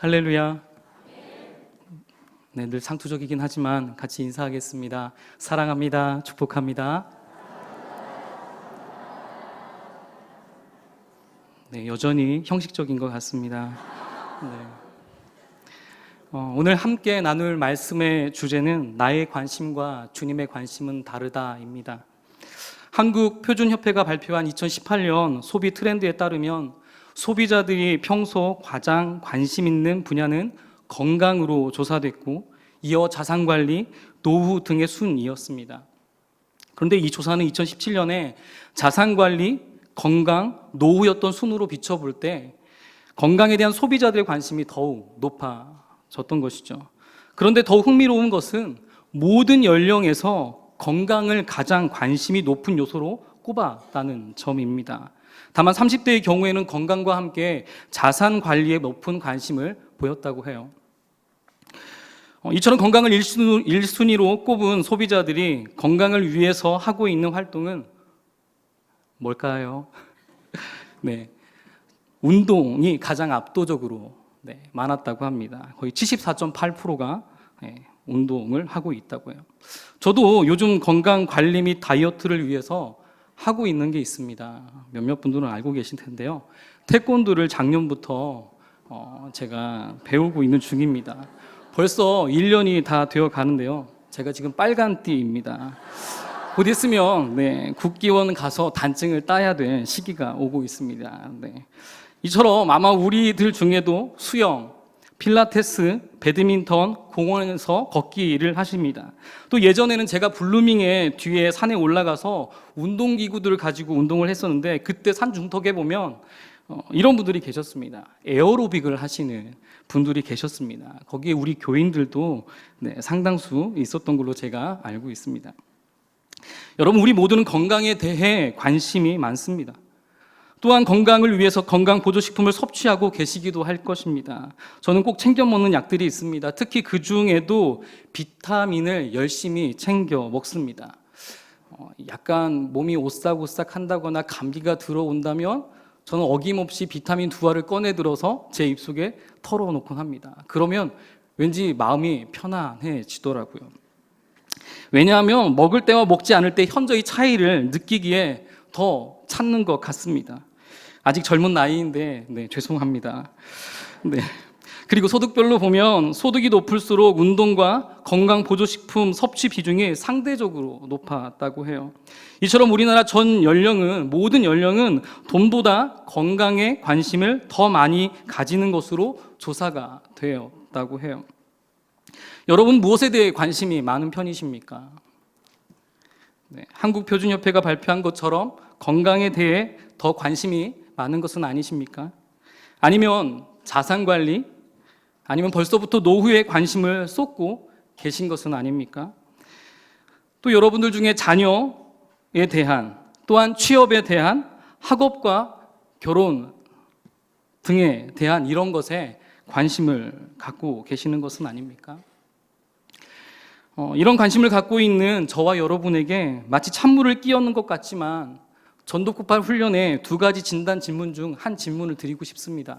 할렐루야. 네, 늘 상투적이긴 하지만 같이 인사하겠습니다. 사랑합니다. 축복합니다. 네, 여전히 형식적인 것 같습니다. 네. 오늘 함께 나눌 말씀의 주제는 나의 관심과 주님의 관심은 다르다입니다. 한국표준협회가 발표한 2018년 소비 트렌드에 따르면 소비자들이 평소 가장 관심 있는 분야는 건강으로 조사됐고 이어 자산관리, 노후 등의 순이었습니다. 그런데 이 조사는 2017년에 자산관리, 건강, 노후였던 순으로 비춰볼 때 건강에 대한 소비자들의 관심이 더욱 높아졌던 것이죠. 그런데 더욱 흥미로운 것은 모든 연령에서 건강을 가장 관심이 높은 요소로 꼽았다는 점입니다. 다만 30대의 경우에는 건강과 함께 자산 관리에 높은 관심을 보였다고 해요. 이처럼 건강을 1순위로 꼽은 소비자들이 건강을 위해서 하고 있는 활동은 뭘까요? 네, 운동이 가장 압도적으로 많았다고 합니다. 거의 74.8%가 운동을 하고 있다고 해요. 저도 요즘 건강 관리 및 다이어트를 위해서 하고 있는 게 있습니다. 몇몇 분들은 알고 계실 텐데요. 태권도를 작년부터 제가 배우고 있는 중입니다. 벌써 1년이 다 되어 가는데요. 제가 지금 빨간띠입니다. 곧 있으면 국기원 가서 단증을 따야 될 시기가 오고 있습니다. 이처럼 아마 우리들 중에도 수영, 필라테스, 배드민턴, 공원에서 걷기를 하십니다. 또 예전에는 제가 블루밍의 뒤에 산에 올라가서 운동기구들을 가지고 운동을 했었는데 그때 산 중턱에 보면 이런 분들이 계셨습니다. 에어로빅을 하시는 분들이 계셨습니다. 거기에 우리 교인들도 상당수 있었던 걸로 제가 알고 있습니다. 여러분, 우리 모두는 건강에 대해 관심이 많습니다. 또한 건강을 위해서 건강보조식품을 섭취하고 계시기도 할 것입니다. 저는 꼭 챙겨 먹는 약들이 있습니다. 특히 그 중에도 비타민을 열심히 챙겨 먹습니다. 약간 몸이 오싹오싹 한다거나 감기가 들어온다면 저는 어김없이 비타민 2알을 꺼내 들어서 제 입속에 털어놓곤 합니다. 그러면 왠지 마음이 편안해지더라고요. 왜냐하면 먹을 때와 먹지 않을 때 현저히 차이를 느끼기에 더 찾는 것 같습니다. 아직 젊은 나이인데 죄송합니다. 그리고 소득별로 보면 소득이 높을수록 운동과 건강보조식품 섭취 비중이 상대적으로 높았다고 해요. 이처럼 우리나라 모든 연령은 돈보다 건강에 관심을 더 많이 가지는 것으로 조사가 되었다고 해요. 여러분, 무엇에 대해 관심이 많은 편이십니까? 한국표준협회가 발표한 것처럼 건강에 대해 더 관심이 많은 것은 아니십니까? 아니면 자산관리, 아니면 벌써부터 노후에 관심을 쏟고 계신 것은 아닙니까? 또 여러분들 중에 자녀에 대한, 또한 취업에 대한, 학업과 결혼 등에 대한 이런 것에 관심을 갖고 계시는 것은 아닙니까? 이런 관심을 갖고 있는 저와 여러분에게 마치 찬물을 끼얹는 것 같지만 전도급파 훈련에 2가지 진단 질문 중 한 질문을 드리고 싶습니다.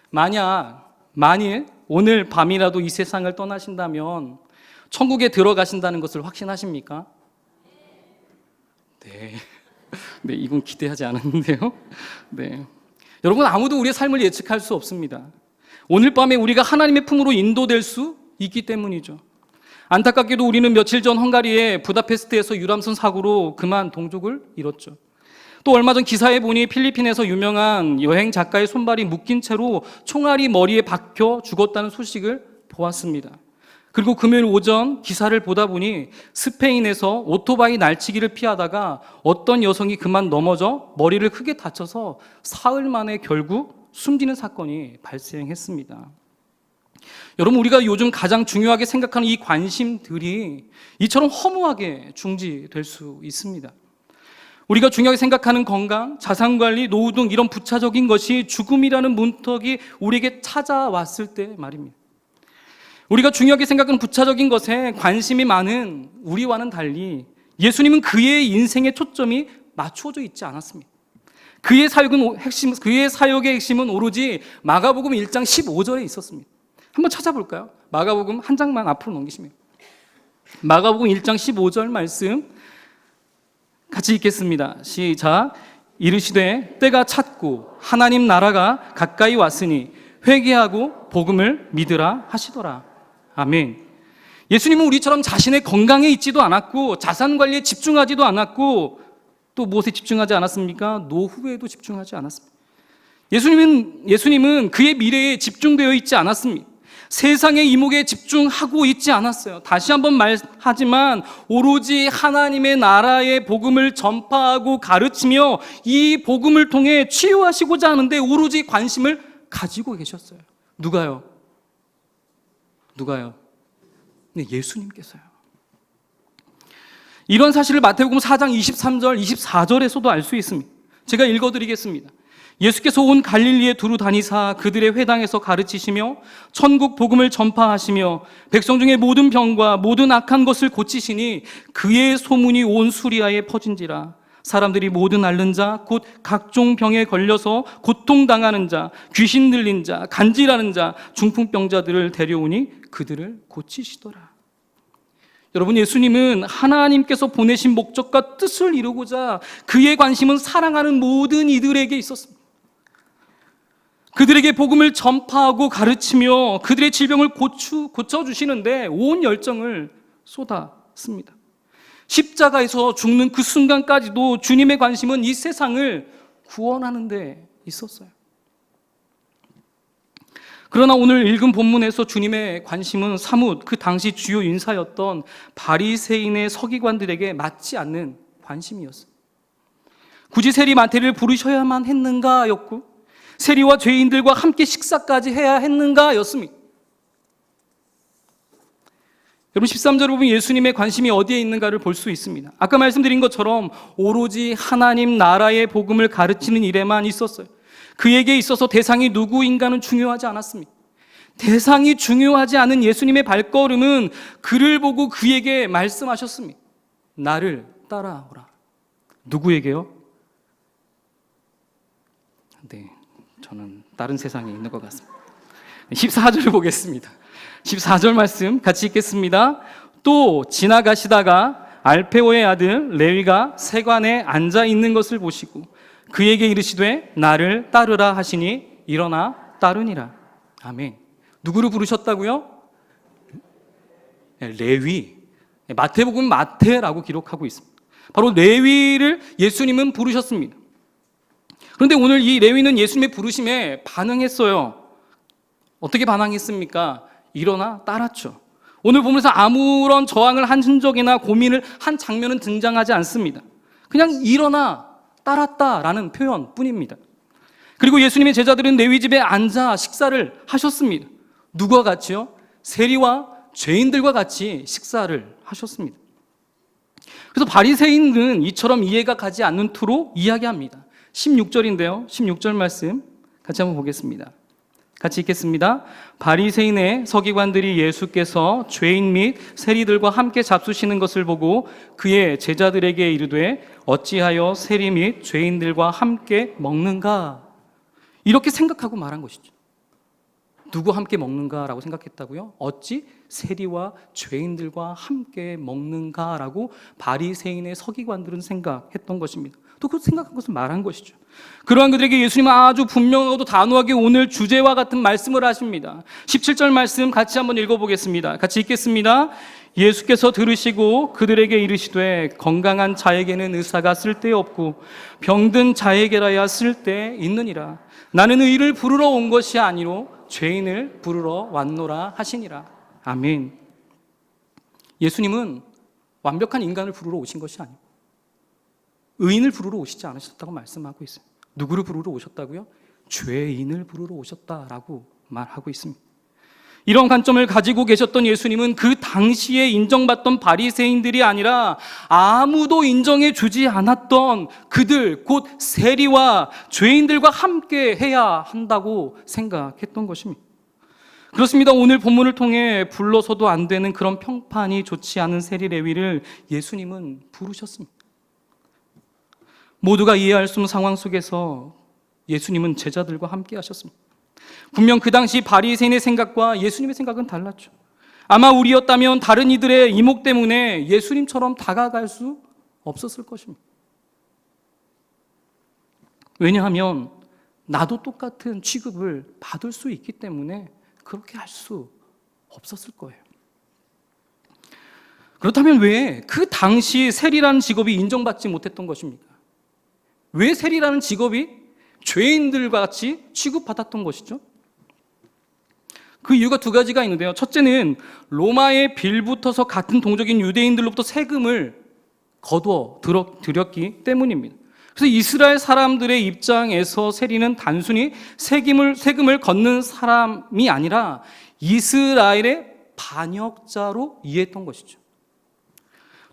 만일 오늘 밤이라도 이 세상을 떠나신다면 천국에 들어가신다는 것을 확신하십니까? 네, 이건 기대하지 않았는데요. 여러분, 아무도 우리의 삶을 예측할 수 없습니다. 오늘 밤에 우리가 하나님의 품으로 인도될 수 있기 때문이죠. 안타깝게도 우리는 며칠 전 헝가리의 부다페스트에서 유람선 사고로 그만 동족을 잃었죠. 또 얼마 전 기사에 보니 필리핀에서 유명한 여행 작가의 손발이 묶인 채로 총알이 머리에 박혀 죽었다는 소식을 보았습니다. 그리고 금요일 오전 기사를 보다 보니 스페인에서 오토바이 날치기를 피하다가 어떤 여성이 그만 넘어져 머리를 크게 다쳐서 사흘 만에 결국 숨지는 사건이 발생했습니다. 여러분, 우리가 요즘 가장 중요하게 생각하는 이 관심들이 이처럼 허무하게 중지될 수 있습니다. 우리가 중요하게 생각하는 건강, 자산관리, 노후 등 이런 부차적인 것이 죽음이라는 문턱이 우리에게 찾아왔을 때 말입니다. 우리가 중요하게 생각하는 부차적인 것에 관심이 많은 우리와는 달리 예수님은 그의 인생의 초점이 맞춰져 있지 않았습니다. 그의 사역의 핵심은 오로지 마가복음 1장 15절에 있었습니다. 한번 찾아볼까요? 마가복음 한 장만 앞으로 넘기시면. 마가복음 1장 15절 말씀 같이 읽겠습니다. 시작. 이르시되 때가 찼고 하나님 나라가 가까이 왔으니 회개하고 복음을 믿으라 하시더라. 아멘. 예수님은 우리처럼 자신의 건강에 있지도 않았고 자산 관리에 집중하지도 않았고 또 무엇에 집중하지 않았습니까? 노후에도 집중하지 않았습니다. 예수님은 그의 미래에 집중되어 있지 않았습니다. 세상의 이목에 집중하고 있지 않았어요. 다시 한번 말하지만 오로지 하나님의 나라의 복음을 전파하고 가르치며 이 복음을 통해 치유하시고자 하는데 오로지 관심을 가지고 계셨어요. 누가요? 네, 예수님께서요. 이런 사실을 마태복음 4장 23절, 24절에서도 알 수 있습니다. 제가 읽어드리겠습니다. 예수께서 온 갈릴리에 두루 다니사 그들의 회당에서 가르치시며 천국 복음을 전파하시며 백성 중에 모든 병과 모든 악한 것을 고치시니 그의 소문이 온 수리아에 퍼진지라. 사람들이 모든 앓는 자, 곧 각종 병에 걸려서 고통당하는 자, 귀신 들린 자, 간질하는 자, 중풍병자들을 데려오니 그들을 고치시더라. 여러분, 예수님은 하나님께서 보내신 목적과 뜻을 이루고자 그의 관심은 사랑하는 모든 이들에게 있었습니다. 그들에게 복음을 전파하고 가르치며 그들의 질병을 고쳐주시는데 온 열정을 쏟았습니다. 십자가에서 죽는 그 순간까지도 주님의 관심은 이 세상을 구원하는 데 있었어요. 그러나 오늘 읽은 본문에서 주님의 관심은 사뭇 그 당시 주요 인사였던 바리새인의 서기관들에게 맞지 않는 관심이었어요. 굳이 세리 마태를 부르셔야만 했는가 였고 세리와 죄인들과 함께 식사까지 해야 했는가 였습니다. 여러분 13절을 보면 예수님의 관심이 어디에 있는가를 볼 수 있습니다. 아까 말씀드린 것처럼 오로지 하나님 나라의 복음을 가르치는 일에만 있었어요. 그에게 있어서 대상이 누구인가는 중요하지 않았습니다. 대상이 중요하지 않은 예수님의 발걸음은 그를 보고 그에게 말씀하셨습니다. 나를 따라오라. 누구에게요? 네, 저는 다른 세상에 있는 것 같습니다. 14절을 보겠습니다. 14절 말씀 같이 읽겠습니다. 또 지나가시다가 알페오의 아들 레위가 세관에 앉아 있는 것을 보시고 그에게 이르시되 나를 따르라 하시니 일어나 따르니라. 아멘. 누구를 부르셨다고요? 레위. 마태복음 마태라고 기록하고 있습니다. 바로 레위를 예수님은 부르셨습니다. 그런데 오늘 이 레위는 예수님의 부르심에 반응했어요. 어떻게 반응했습니까? 일어나 따랐죠. 오늘 보면서 아무런 저항을 한 흔적이나 고민을 한 장면은 등장하지 않습니다. 그냥 일어나 따랐다라는 표현뿐입니다. 그리고 예수님의 제자들은 레위 집에 앉아 식사를 하셨습니다. 누구와 같이요? 세리와 죄인들과 같이 식사를 하셨습니다. 그래서 바리새인은 이처럼 이해가 가지 않는 투로 이야기합니다. 16절인데요. 16절 말씀 같이 한번 보겠습니다. 같이 읽겠습니다. 바리새인의 서기관들이 예수께서 죄인 및 세리들과 함께 잡수시는 것을 보고 그의 제자들에게 이르되 어찌하여 세리 및 죄인들과 함께 먹는가? 이렇게 생각하고 말한 것이죠. 누구 함께 먹는가라고 생각했다고요? 어찌 세리와 죄인들과 함께 먹는가라고 바리새인의 서기관들은 생각했던 것입니다. 또 그 생각한 것을 말한 것이죠. 그러한 그들에게 예수님은 아주 분명하고도 단호하게 오늘 주제와 같은 말씀을 하십니다. 17절 말씀 같이 한번 읽어보겠습니다. 같이 읽겠습니다. 예수께서 들으시고 그들에게 이르시되 건강한 자에게는 의사가 쓸데없고 병든 자에게라야 쓸데 있느니라. 나는 의를 부르러 온 것이 아니로 죄인을 부르러 왔노라 하시니라. 아멘. 예수님은 완벽한 인간을 부르러 오신 것이 아니고 의인을 부르러 오시지 않으셨다고 말씀하고 있어요. 누구를 부르러 오셨다고요? 죄인을 부르러 오셨다라고 말하고 있습니다. 이런 관점을 가지고 계셨던 예수님은 그 당시에 인정받던 바리새인들이 아니라 아무도 인정해 주지 않았던 그들, 곧 세리와 죄인들과 함께 해야 한다고 생각했던 것입니다. 그렇습니다. 오늘 본문을 통해 불러서도 안 되는 그런 평판이 좋지 않은 세리 레위를 예수님은 부르셨습니다. 모두가 이해할 수 없는 상황 속에서 예수님은 제자들과 함께 하셨습니다. 분명 그 당시 바리새인의 생각과 예수님의 생각은 달랐죠. 아마 우리였다면 다른 이들의 이목 때문에 예수님처럼 다가갈 수 없었을 것입니다. 왜냐하면 나도 똑같은 취급을 받을 수 있기 때문에 그렇게 할 수 없었을 거예요. 그렇다면 왜 그 당시 세리라는 직업이 인정받지 못했던 것입니까? 왜 세리라는 직업이 죄인들과 같이 취급받았던 것이죠? 그 이유가 두 가지가 있는데요. 첫째는 로마에 빌붙어서 같은 동족인 유대인들로부터 세금을 거두어 들였기 때문입니다. 그래서 이스라엘 사람들의 입장에서 세리는 단순히 세금을 걷는 사람이 아니라 이스라엘의 반역자로 이해했던 것이죠.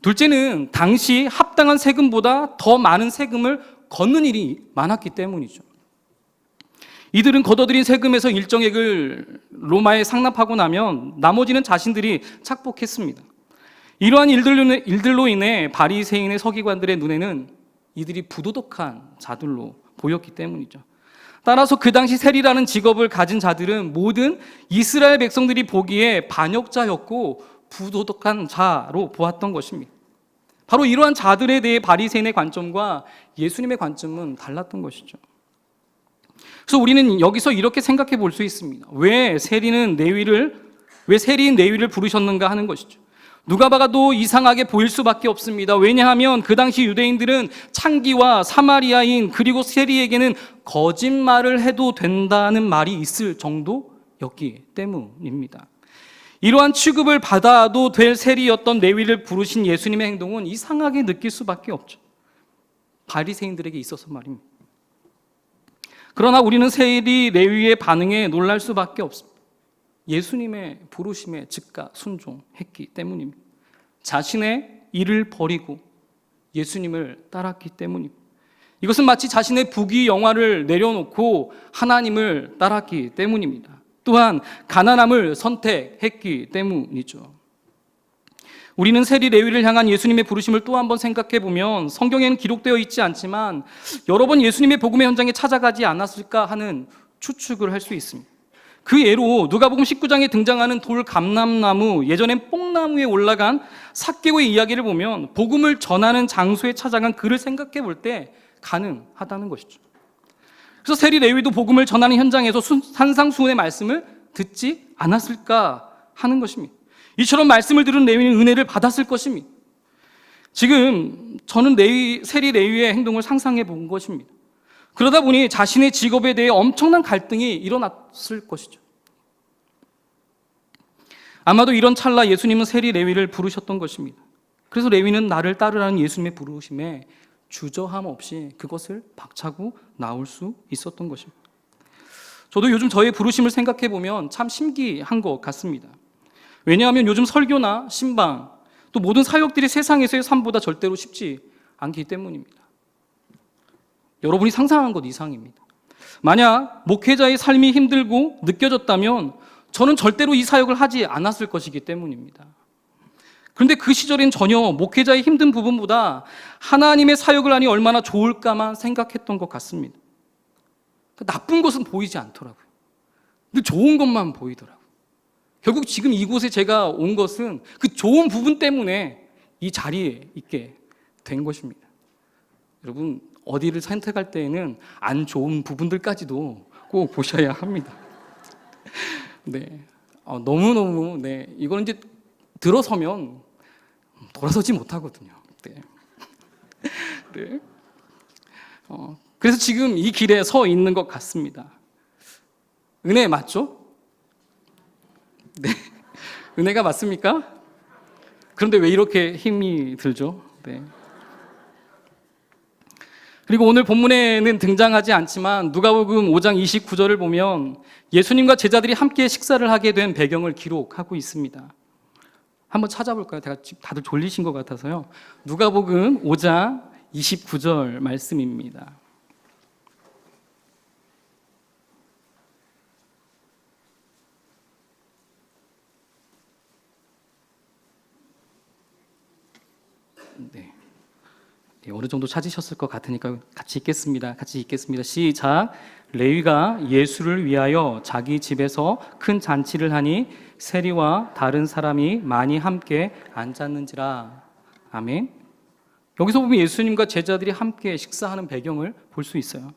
둘째는 당시 합당한 세금보다 더 많은 세금을 걷는 일이 많았기 때문이죠. 이들은 걷어들인 세금에서 일정액을 로마에 상납하고 나면 나머지는 자신들이 착복했습니다. 이러한 일들로 인해 바리새인의 서기관들의 눈에는 이들이 부도덕한 자들로 보였기 때문이죠. 따라서 그 당시 세리라는 직업을 가진 자들은 모든 이스라엘 백성들이 보기에 반역자였고 부도덕한 자로 보았던 것입니다. 바로 이러한 자들에 대해 바리새인의 관점과 예수님의 관점은 달랐던 것이죠. 그래서 우리는 여기서 이렇게 생각해 볼 수 있습니다. 왜 세리인 레위를 부르셨는가 하는 것이죠. 누가 봐도 이상하게 보일 수밖에 없습니다. 왜냐하면 그 당시 유대인들은 창기와 사마리아인 그리고 세리에게는 거짓말을 해도 된다는 말이 있을 정도였기 때문입니다. 이러한 취급을 받아도 될 세리였던 레위를 부르신 예수님의 행동은 이상하게 느낄 수밖에 없죠. 바리새인들에게 있어서 말입니다. 그러나 우리는 세리 레위의 반응에 놀랄 수밖에 없습니다. 예수님의 부르심에 즉각 순종했기 때문입니다. 자신의 일을 버리고 예수님을 따랐기 때문입니다. 이것은 마치 자신의 부귀영화를 내려놓고 하나님을 따랐기 때문입니다. 또한 가난함을 선택했기 때문이죠. 우리는 세리 레위를 향한 예수님의 부르심을 또 한 번 생각해 보면 성경에는 기록되어 있지 않지만 여러 번 예수님의 복음의 현장에 찾아가지 않았을까 하는 추측을 할 수 있습니다. 그 예로 누가복음 19장에 등장하는 돌 감람나무, 예전엔 뽕나무에 올라간 삭개오의 이야기를 보면 복음을 전하는 장소에 찾아간 그를 생각해 볼 때 가능하다는 것이죠. 그래서 세리 레위도 복음을 전하는 현장에서 산상수훈의 말씀을 듣지 않았을까 하는 것입니다. 이처럼 말씀을 들은 레위는 은혜를 받았을 것입니다. 지금 저는 세리 레위의 행동을 상상해 본 것입니다. 그러다 보니 자신의 직업에 대해 엄청난 갈등이 일어났을 것이죠. 아마도 이런 찰나 예수님은 세리 레위를 부르셨던 것입니다. 그래서 레위는 나를 따르라는 예수님의 부르심에 주저함 없이 그것을 박차고 나올 수 있었던 것입니다. 저도 요즘 저의 부르심을 생각해 보면 참 신기한 것 같습니다. 왜냐하면 요즘 설교나 신방 또 모든 사역들이 세상에서의 삶보다 절대로 쉽지 않기 때문입니다. 여러분이 상상한 것 이상입니다. 만약 목회자의 삶이 힘들고 느껴졌다면 저는 절대로 이 사역을 하지 않았을 것이기 때문입니다. 그런데 그 시절엔 전혀 목회자의 힘든 부분보다 하나님의 사역을 하니 얼마나 좋을까만 생각했던 것 같습니다. 나쁜 것은 보이지 않더라고요. 근데 좋은 것만 보이더라고요. 결국 지금 이곳에 제가 온 것은 그 좋은 부분 때문에 이 자리에 있게 된 것입니다. 여러분, 어디를 선택할 때에는 안 좋은 부분들까지도 꼭 보셔야 합니다. 네, 너무너무, 네, 이건 이제 들어서면 돌아서지 못하거든요. 네. 네. 그래서 지금 이 길에 서 있는 것 같습니다. 은혜 맞죠? 네. 은혜가 맞습니까? 그런데 왜 이렇게 힘이 들죠? 네. 그리고 오늘 본문에는 등장하지 않지만 누가복음 5장 29절을 보면 예수님과 제자들이 함께 식사를 하게 된 배경을 기록하고 있습니다. 한번 찾아볼까요? 제가 지금 다들 졸리신 것 같아서요. 누가복음 5장 29절 말씀입니다. 네. 어느 정도 찾으셨을 것 같으니까 같이 읽겠습니다. 시작. 레위가 예수를 위하여 자기 집에서 큰 잔치를 하니 세리와 다른 사람이 많이 함께 앉았는지라. 아멘. 여기서 보면 예수님과 제자들이 함께 식사하는 배경을 볼 수 있어요.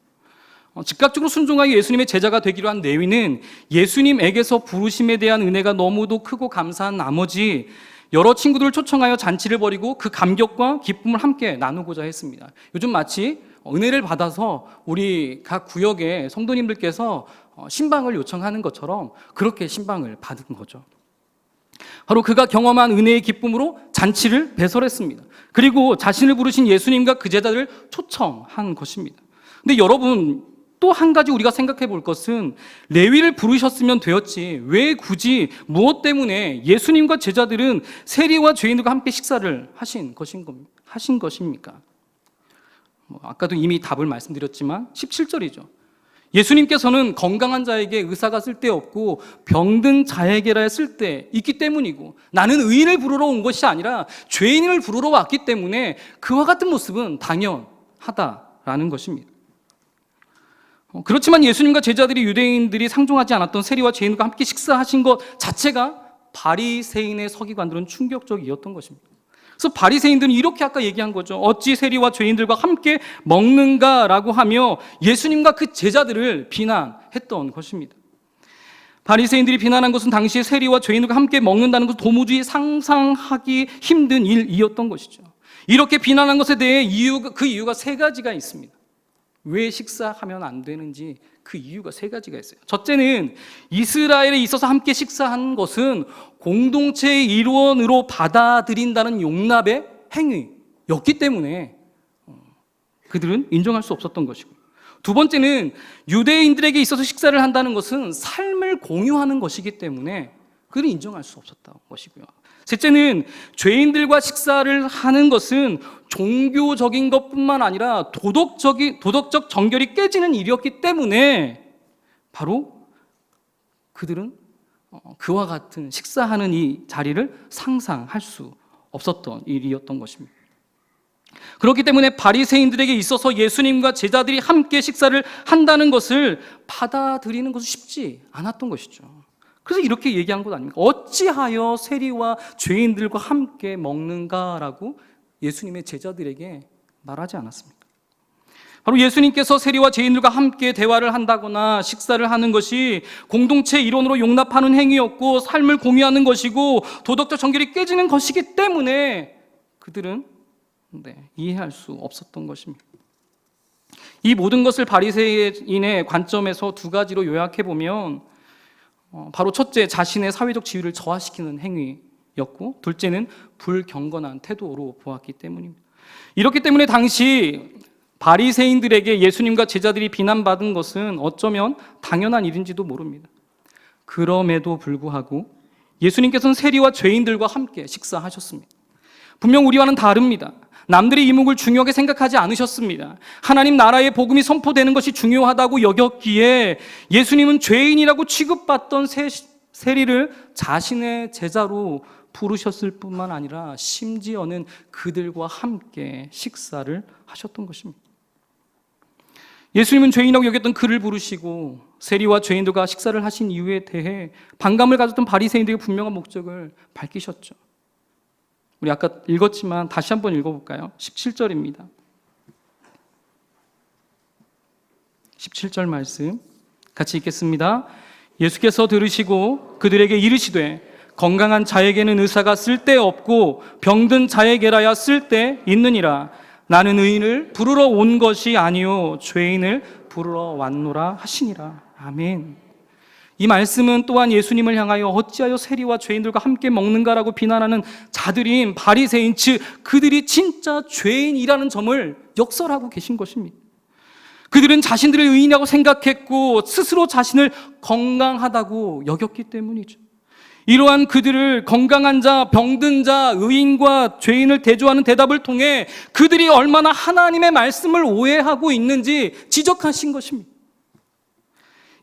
즉각적으로 순종하여 예수님의 제자가 되기로 한 레위는 예수님에게서 부르심에 대한 은혜가 너무도 크고 감사한 나머지 여러 친구들을 초청하여 잔치를 벌이고 그 감격과 기쁨을 함께 나누고자 했습니다. 요즘 마치 은혜를 받아서 우리 각 구역의 성도님들께서 신방을 요청하는 것처럼 그렇게 신방을 받은 거죠. 바로 그가 경험한 은혜의 기쁨으로 잔치를 배설했습니다. 그리고 자신을 부르신 예수님과 그 제자들을 초청한 것입니다. 근데 여러분, 또 한 가지 우리가 생각해 볼 것은 레위를 부르셨으면 되었지 왜 굳이 무엇 때문에 예수님과 제자들은 세리와 죄인들과 함께 식사를 하신 것입니까? 아까도 이미 답을 말씀드렸지만 17절이죠. 예수님께서는 건강한 자에게 의사가 쓸데없고 병든 자에게라 쓸데있기 때문이고 나는 의인을 부르러 온 것이 아니라 죄인을 부르러 왔기 때문에 그와 같은 모습은 당연하다라는 것입니다. 그렇지만 예수님과 제자들이 유대인들이 상종하지 않았던 세리와 죄인과 함께 식사하신 것 자체가 바리새인의 서기관들은 충격적이었던 것입니다. 그래서 바리새인들은 이렇게 아까 얘기한 거죠. 어찌 세리와 죄인들과 함께 먹는가라고 하며 예수님과 그 제자들을 비난했던 것입니다. 바리새인들이 비난한 것은 당시에 세리와 죄인들과 함께 먹는다는 것은 도무지 상상하기 힘든 일이었던 것이죠. 이렇게 비난한 것에 대해 그 이유가 세 가지가 있습니다. 왜 식사하면 안 되는지 그 이유가 세 가지가 있어요. 첫째는 이스라엘에 있어서 함께 식사한 것은 공동체의 일원으로 받아들인다는 용납의 행위였기 때문에 그들은 인정할 수 없었던 것이고, 두 번째는 유대인들에게 있어서 식사를 한다는 것은 삶을 공유하는 것이기 때문에 그들은 인정할 수 없었던 것이고요. 셋째는 죄인들과 식사를 하는 것은 종교적인 것뿐만 아니라 도덕적 정결이 깨지는 일이었기 때문에 바로 그들은 그와 같은 식사하는 이 자리를 상상할 수 없었던 일이었던 것입니다. 그렇기 때문에 바리새인들에게 있어서 예수님과 제자들이 함께 식사를 한다는 것을 받아들이는 것은 쉽지 않았던 것이죠. 그래서 이렇게 얘기한 것 아닙니까? 어찌하여 세리와 죄인들과 함께 먹는가라고 예수님의 제자들에게 말하지 않았습니까? 바로 예수님께서 세리와 죄인들과 함께 대화를 한다거나 식사를 하는 것이 공동체 일원으로 용납하는 행위였고 삶을 공유하는 것이고 도덕적 정결이 깨지는 것이기 때문에 그들은 이해할 수 없었던 것입니다. 이 모든 것을 바리새인의 관점에서 두 가지로 요약해 보면 바로 첫째, 자신의 사회적 지위를 저하시키는 행위였고, 둘째는 불경건한 태도로 보았기 때문입니다. 이렇기 때문에 당시 바리새인들에게 예수님과 제자들이 비난받은 것은 어쩌면 당연한 일인지도 모릅니다. 그럼에도 불구하고 예수님께서는 세리와 죄인들과 함께 식사하셨습니다. 분명 우리와는 다릅니다. 남들의 이목을 중요하게 생각하지 않으셨습니다. 하나님 나라의 복음이 선포되는 것이 중요하다고 여겼기에 예수님은 죄인이라고 취급받던 세리를 자신의 제자로 부르셨을 뿐만 아니라 심지어는 그들과 함께 식사를 하셨던 것입니다. 예수님은 죄인이라고 여겼던 그를 부르시고 세리와 죄인들과 식사를 하신 이유에 대해 반감을 가졌던 바리새인들의 분명한 목적을 밝히셨죠. 우리 아까 읽었지만 다시 한번 읽어볼까요? 17절입니다. 17절 말씀 같이 읽겠습니다. 예수께서 들으시고 그들에게 이르시되 건강한 자에게는 의사가 쓸데없고 병든 자에게라야 쓸데있느니라. 나는 의인을 부르러 온 것이 아니요 죄인을 부르러 왔노라 하시니라. 아멘. 이 말씀은 또한 예수님을 향하여 어찌하여 세리와 죄인들과 함께 먹는가라고 비난하는 자들인 바리새인, 즉 그들이 진짜 죄인이라는 점을 역설하고 계신 것입니다. 그들은 자신들을 의인이라고 생각했고 스스로 자신을 건강하다고 여겼기 때문이죠. 이러한 그들을 건강한 자, 병든 자, 의인과 죄인을 대조하는 대답을 통해 그들이 얼마나 하나님의 말씀을 오해하고 있는지 지적하신 것입니다.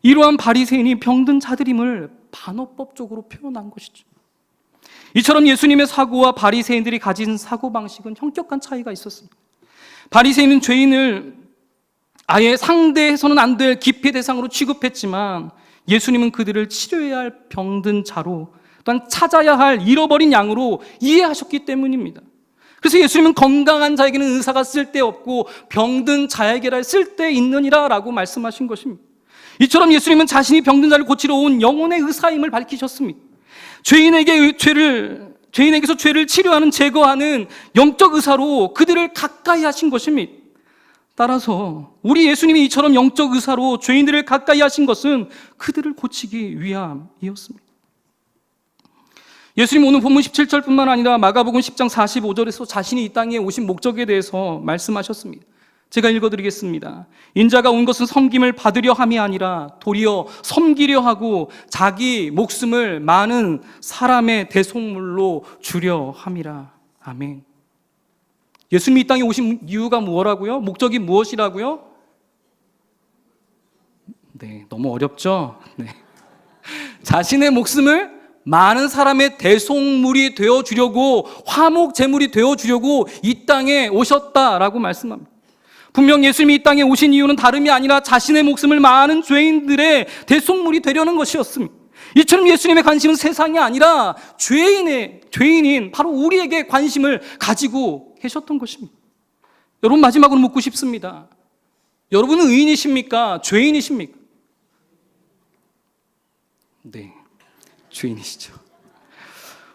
이러한 바리새인이 병든 자들임을 반어법적으로 표현한 것이죠. 이처럼 예수님의 사고와 바리새인들이 가진 사고방식은 현격한 차이가 있었습니다. 바리새인은 죄인을 아예 상대해서는 안 될 기피의 대상으로 취급했지만 예수님은 그들을 치료해야 할 병든 자로, 또한 찾아야 할 잃어버린 양으로 이해하셨기 때문입니다. 그래서 예수님은 건강한 자에게는 의사가 쓸데없고 병든 자에게라 쓸데있느니라 라고 말씀하신 것입니다. 이처럼 예수님은 자신이 병든 자를 고치러 온 영혼의 의사임을 밝히셨습니다. 죄인에게서 죄를 치료하는, 제거하는 영적 의사로 그들을 가까이 하신 것입니다. 따라서 우리 예수님이 이처럼 영적 의사로 죄인들을 가까이 하신 것은 그들을 고치기 위함이었습니다. 예수님 오늘 본문 17절뿐만 아니라 마가복음 10장 45절에서 자신이 이 땅에 오신 목적에 대해서 말씀하셨습니다. 제가 읽어드리겠습니다. 인자가 온 것은 섬김을 받으려 함이 아니라 도리어 섬기려 하고 자기 목숨을 많은 사람의 대속물로 주려 함이라. 아멘. 예수님이 이 땅에 오신 이유가 뭐라고요? 목적이 무엇이라고요? 네, 너무 어렵죠? 네. 자신의 목숨을 많은 사람의 대속물이 되어주려고, 화목 제물이 되어주려고 이 땅에 오셨다라고 말씀합니다. 분명 예수님이 이 땅에 오신 이유는 다름이 아니라 자신의 목숨을 많은 죄인들의 대속물이 되려는 것이었습니다. 이처럼 예수님의 관심은 세상이 아니라 죄인인 바로 우리에게 관심을 가지고 계셨던 것입니다. 여러분, 마지막으로 묻고 싶습니다. 여러분은 의인이십니까? 죄인이십니까? 네, 죄인이시죠.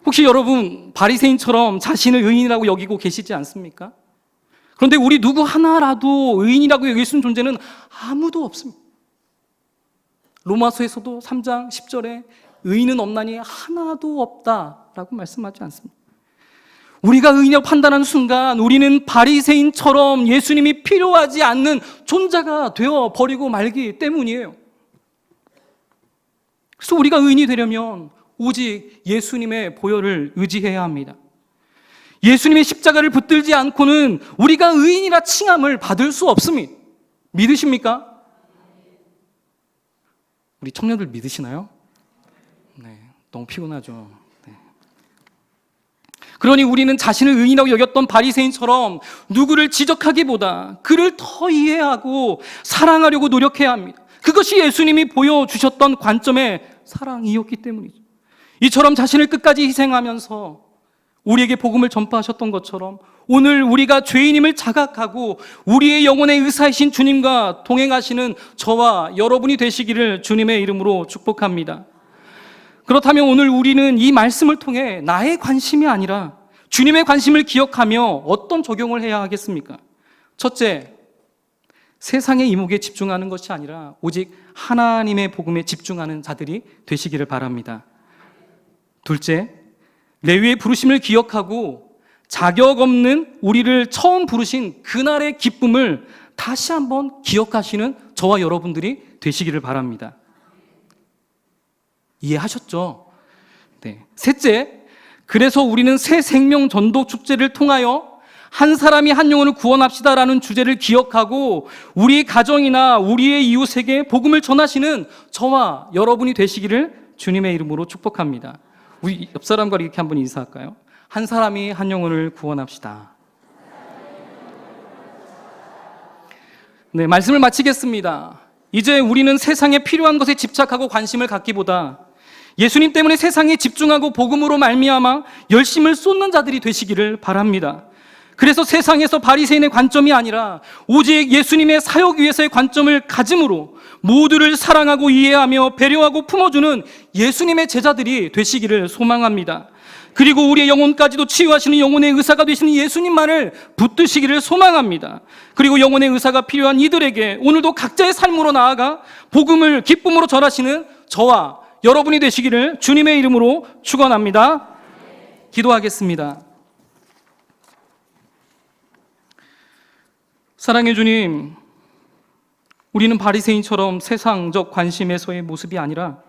혹시 여러분 바리새인처럼 자신을 의인이라고 여기고 계시지 않습니까? 그런데 우리 누구 하나라도 의인이라고 여길 수 있는 존재는 아무도 없습니다. 로마서에서도 3장 10절에 의인은 없나니 하나도 없다라고 말씀하지 않습니다. 우리가 의인이라고 판단하는 순간 우리는 바리새인처럼 예수님이 필요하지 않는 존재가 되어버리고 말기 때문이에요. 그래서 우리가 의인이 되려면 오직 예수님의 보혈을 의지해야 합니다. 예수님의 십자가를 붙들지 않고는 우리가 의인이라 칭함을 받을 수 없습니다. 믿으십니까? 우리 청년들 믿으시나요? 네, 너무 피곤하죠. 네. 그러니 우리는 자신을 의인이라고 여겼던 바리새인처럼 누구를 지적하기보다 그를 더 이해하고 사랑하려고 노력해야 합니다. 그것이 예수님이 보여주셨던 관점의 사랑이었기 때문이죠. 이처럼 자신을 끝까지 희생하면서 우리에게 복음을 전파하셨던 것처럼 오늘 우리가 죄인임을 자각하고 우리의 영혼의 의사이신 주님과 동행하시는 저와 여러분이 되시기를 주님의 이름으로 축복합니다. 그렇다면 오늘 우리는 이 말씀을 통해 나의 관심이 아니라 주님의 관심을 기억하며 어떤 적용을 해야 하겠습니까? 첫째, 세상의 이목에 집중하는 것이 아니라 오직 하나님의 복음에 집중하는 자들이 되시기를 바랍니다. 둘째, 레위의 부르심을 기억하고 자격 없는 우리를 처음 부르신 그날의 기쁨을 다시 한번 기억하시는 저와 여러분들이 되시기를 바랍니다. 이해하셨죠? 네. 셋째, 그래서 우리는 새 생명 전도 축제를 통하여 한 사람이 한 영혼을 구원합시다라는 주제를 기억하고 우리 가정이나 우리의 이웃에게 복음을 전하시는 저와 여러분이 되시기를 주님의 이름으로 축복합니다. 우리 옆 사람과 이렇게 한번 인사할까요? 한 사람이 한 영혼을 구원합시다. 네, 말씀을 마치겠습니다. 이제 우리는 세상에 필요한 것에 집착하고 관심을 갖기보다 예수님 때문에 세상에 집중하고 복음으로 말미암아 열심을 쏟는 자들이 되시기를 바랍니다. 그래서 세상에서 바리새인의 관점이 아니라 오직 예수님의 사역 위에서의 관점을 가짐으로 모두를 사랑하고 이해하며 배려하고 품어주는 예수님의 제자들이 되시기를 소망합니다. 그리고 우리의 영혼까지도 치유하시는 영혼의 의사가 되시는 예수님만을 붙드시기를 소망합니다. 그리고 영혼의 의사가 필요한 이들에게 오늘도 각자의 삶으로 나아가 복음을 기쁨으로 전하시는 저와 여러분이 되시기를 주님의 이름으로 축원합니다. 기도하겠습니다. 사랑해 주님, 우리는 바리새인처럼 세상적 관심에서의 모습이 아니라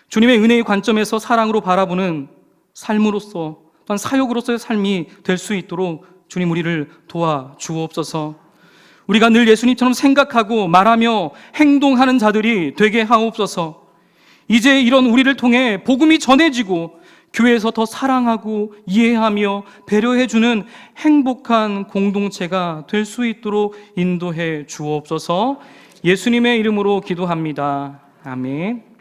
주님의 은혜의 관점에서 사랑으로 바라보는 삶으로서 또한 사역으로서의 삶이 될 수 있도록 주님 우리를 도와주옵소서. 우리가 늘 예수님처럼 생각하고 말하며 행동하는 자들이 되게 하옵소서. 이제 이런 우리를 통해 복음이 전해지고 교회에서 더 사랑하고 이해하며 배려해주는 행복한 공동체가 될 수 있도록 인도해 주옵소서. 예수님의 이름으로 기도합니다. 아멘.